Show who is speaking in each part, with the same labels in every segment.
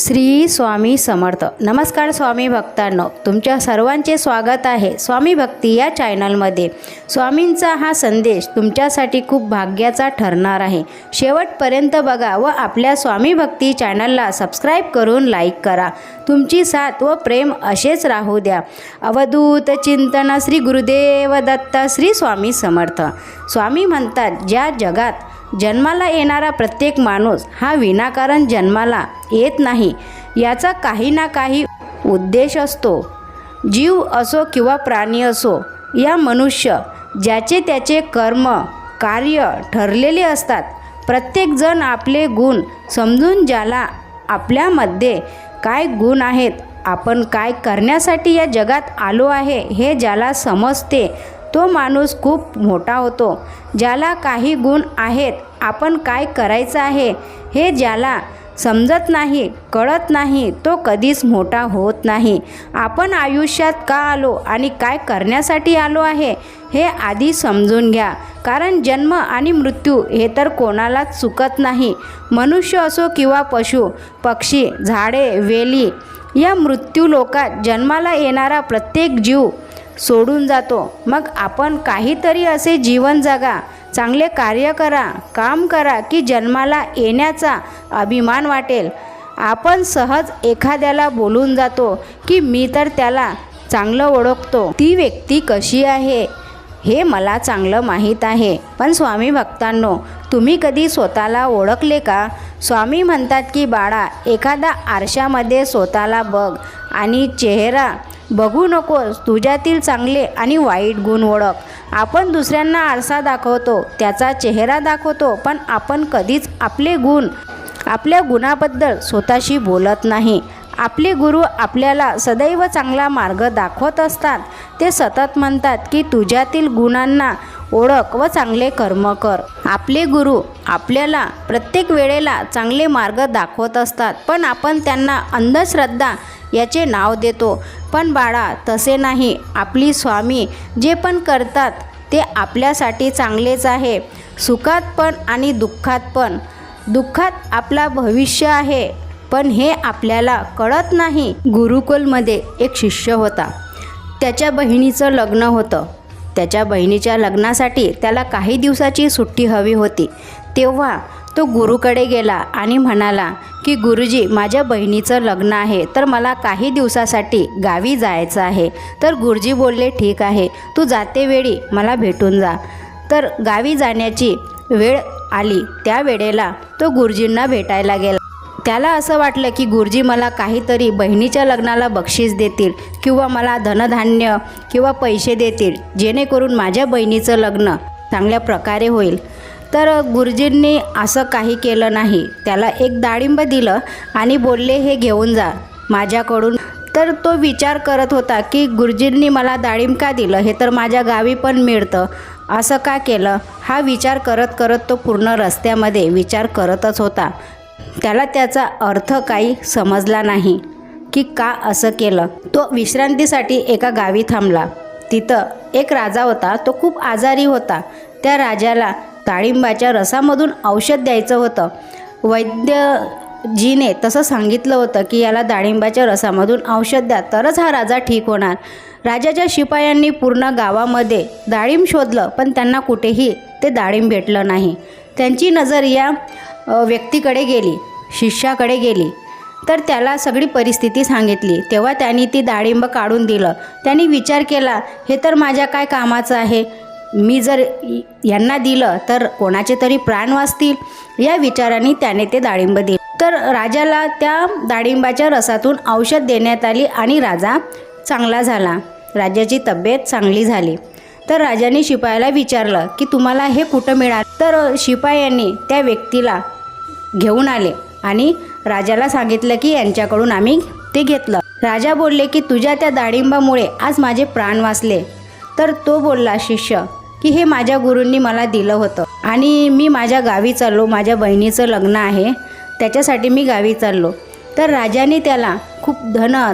Speaker 1: श्री स्वामी समर्थ. नमस्कार स्वामी भक्तांनो, तुमच्या सर्वांचे स्वागत आहे स्वामी भक्ती या चॅनलमध्ये. स्वामींचा हा संदेश तुमच्यासाठी खूप भाग्याचा ठरणार आहे. शेवटपर्यंत बघा व आपल्या स्वामी भक्ती चॅनलला सबस्क्राईब करून लाईक करा. तुमची साथ व प्रेम असेच राहू द्या. अवधूत चिंतन श्री गुरुदेव दत्त श्री स्वामी समर्थ. स्वामी म्हणतात, ज्या जगात जन्माला येणारा प्रत्येक माणूस हा विनाकारण जन्माला येत नाही. याचा काही ना काही उद्देश असतो. जीव असो किंवा प्राणी असो, या मनुष्य ज्याचे त्याचे कर्म कार्य ठरलेले असतात. प्रत्येकजण आपले गुण समजून, ज्याला आपल्यामध्ये काय गुण आहेत, आपण काय करण्यासाठी या जगात आलो आहे हे ज्याला समजते, तो माणूस खूप मोठा होतो. ज्याला काही गुण आहेत, आपण काय करायचं आहे हे ज्याला समजत नाही, कळत नाही, तो कधीच मोठा होत नाही. आपण आयुष्यात का आलो आणि काय करण्यासाठी आलो आहे हे आधी समजून घ्या. कारण जन्म आणि मृत्यू हे तर कोणालाच चुकत नाही. मनुष्य असो किंवा पशु पक्षी झाडे वेली, या मृत्यू लोकात जन्माला येणारा प्रत्येक जीव सोडून जातो. मग आपण काहीतरी असे जीवन जगा, चांगले कार्य करा, काम करा की जन्माला येण्याचा अभिमान वाटेल. आपण सहज एखाद्याला बोलून जातो की मी तर त्याला चांगलं ओळखतो, ती व्यक्ती कशी आहे हे मला चांगलं माहीत आहे. पण स्वामी भक्तांनो, तुम्ही कधी स्वतःला ओळखले का? स्वामी म्हणतात की बाळा, एखादा आरशामध्ये स्वतःला बघ आणि चेहरा बघू नकोस, तुझ्यातील चांगले आणि वाईट गुण ओळख. आपण दुसऱ्यांना आरसा दाखवतो, त्याचा चेहरा दाखवतो, पण आपण कधीच आपले गुण, आपल्या गुणाबद्दल स्वतःशी बोलत नाही. आपले गुरु आपल्याला सदैव चांगला मार्ग दाखवत असतात. ते सतत म्हणतात की तुझ्यातील गुणांना ओळख व चांगले कर्म कर. आपले गुरु आपल्याला प्रत्येक वेळेला चांगले मार्ग दाखवत असतात, पण आपण त्यांना अंधश्रद्धा याचे नाव देतो. पण बाळा, तसे नाही. आपली स्वामी जे पण करतात ते आपल्यासाठी चांगलेच आहे. सुखात पण आणि दुःखात पण. दुःखात आपला भविष्य आहे, पण हे आपल्याला कळत नाही. गुरुकुलमध्ये एक शिष्य होता. त्याच्या बहिणीचं लग्न होतं. त्याच्या बहिणीच्या लग्नासाठी त्याला काही दिवसाची सुट्टी हवी होती. तेव्हा तो गुरुकडे गेला आणि म्हणाला की गुरुजी, माझ्या बहिणीचं लग्न आहे, तर मला काही दिवसासाठी गावी जायचं आहे. तर गुरुजी बोलले, ठीक आहे, तू जाते वेळी मला भेटून जा. तर गावी जाण्याची वेळ आली. त्या वेळेला तो गुरुजींना भेटायला गेला. त्याला असं वाटलं की गुरुजी मला काहीतरी बहिणीच्या लग्नाला बक्षीस देतील किंवा मला धनधान्य किंवा पैसे देतील, जेणेकरून माझ्या बहिणीचं लग्न चांगल्या प्रकारे होईल. तर गुरुजींनी असं काही केलं नाही. त्याला एक डाळिंब दिलं आणि बोलले, हे घेऊन जा माझ्याकडून. तर तो विचार करत होता की गुरुजींनी मला डाळिंब का दिलं, हे तर माझ्या गावी पण मिळतं, असं का केलं. हा विचार करत करत तो पूर्ण रस्त्यामध्ये विचार करतच होता. त्याला त्याचा अर्थ काही समजला नाही की का असं केलं. तो विश्रांतीसाठी एका गावी थांबला. तिथं एक राजा होता. तो खूप आजारी होता. त्या राजाला डाळिंबाच्या रसामधून औषध द्यायचं होतं. वैद्यजीने तसं सांगितलं होतं की याला डाळिंबाच्या रसामधून औषध द्या, तरच हा राजा ठीक होणार. राजाच्या शिपायांनी पूर्ण गावामध्ये डाळिंब शोधलं, पण त्यांना कुठेही ते डाळिंब भेटलं नाही. त्यांची नजर या व्यक्तीकडे गेली, शिष्याकडे गेली. तर त्याला सगळी परिस्थिती सांगितली. तेव्हा त्यांनी ती डाळिंब काढून दिलं. त्यांनी विचार केला, हे तर माझ्या काय कामाचं आहे, मी जर यांना दिलं तर कोणाचे तरी प्राण वाचतील. या विचाराने त्याने ते डाळिंब दिले. तर राजाला त्या डाळिंबाच्या रसातून औषध देण्यात आली आणि राजा चांगला झाला. राजाची तब्येत चांगली झाली. तर राजाने शिपायाला विचारलं की तुम्हाला हे कुठं मिळालं. तर शिपायांनी त्या व्यक्तीला घेऊन आले आणि राजाला सांगितलं की यांच्याकडून आम्ही ते घेतलं. राजा बोलले की तुझ्या त्या डाळिंबामुळे आज माझे प्राण वाचले. तर तो बोलला, शिष्य, की हे माझ्या गुरूंनी मला दिलं होतं आणि मी माझ्या गावी चाललो, माझ्या बहिणीचं लग्न आहे, त्याच्यासाठी मी गावी चाललो. तर राजाने त्याला खूप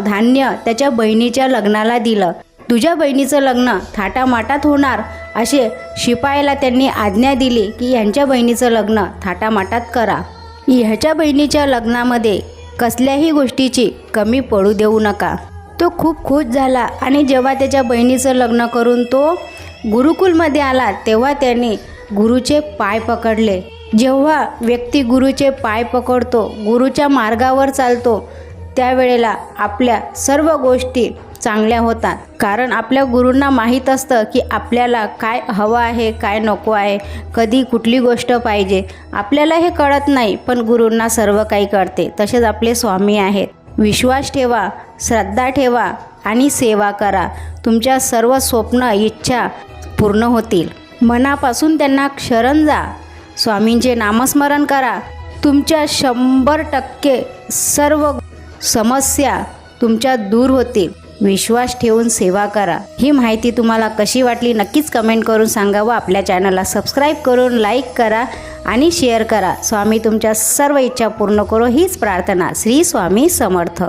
Speaker 1: धान्य त्याच्या बहिणीच्या लग्नाला दिलं. तुझ्या बहिणीचं लग्न थाटामाटात होणार असे शिपायाला त्यांनी आज्ञा दिली की यांच्या बहिणीचं लग्न थाटामाटात करा. ह्याच्या बहिणीच्या लग्नामध्ये कसल्याही गोष्टीची कमी पडू देऊ नका. तो खूप खुश झाला आणि जेव्हा त्याच्या बहिणीचं लग्न करून तो गुरुकुलमध्ये आला तेव्हा त्याने गुरुचे पाय पकडले. जेव्हा व्यक्ती गुरुचे पाय पकडतो, गुरुच्या मार्गावर चालतो, त्यावेळेला आपल्या सर्व गोष्टी चांगल्या होतात. कारण आपल्या गुरूंना माहीत असतं की आपल्याला काय हवं आहे, काय नको आहे, कधी कुठली गोष्ट पाहिजे. आपल्याला हे कळत नाही, पण गुरूंना सर्व काही कळते. तसेच आपले स्वामी आहेत. विश्वास ठेवा, श्रद्धा ठेवा आणि सेवा करा. तुमच्या सर्व स्वप्न, इच्छा पूर्ण होतील. मनापासून त्यांना शरण जा. स्वामींचे नामस्मरण करा. तुमच्या 100% सर्व समस्या तुमच्या दूर होतील. विश्वास ठेवून सेवा करा. ही माहिती तुम्हाला कशी वाटली नक्कीच कमेंट करून सांगा व आपल्या चॅनलला सबस्क्राईब करून लाईक करा आणि शेअर करा. स्वामी तुमच्या सर्व इच्छा पूर्ण करो हीच प्रार्थना. श्री स्वामी समर्थ.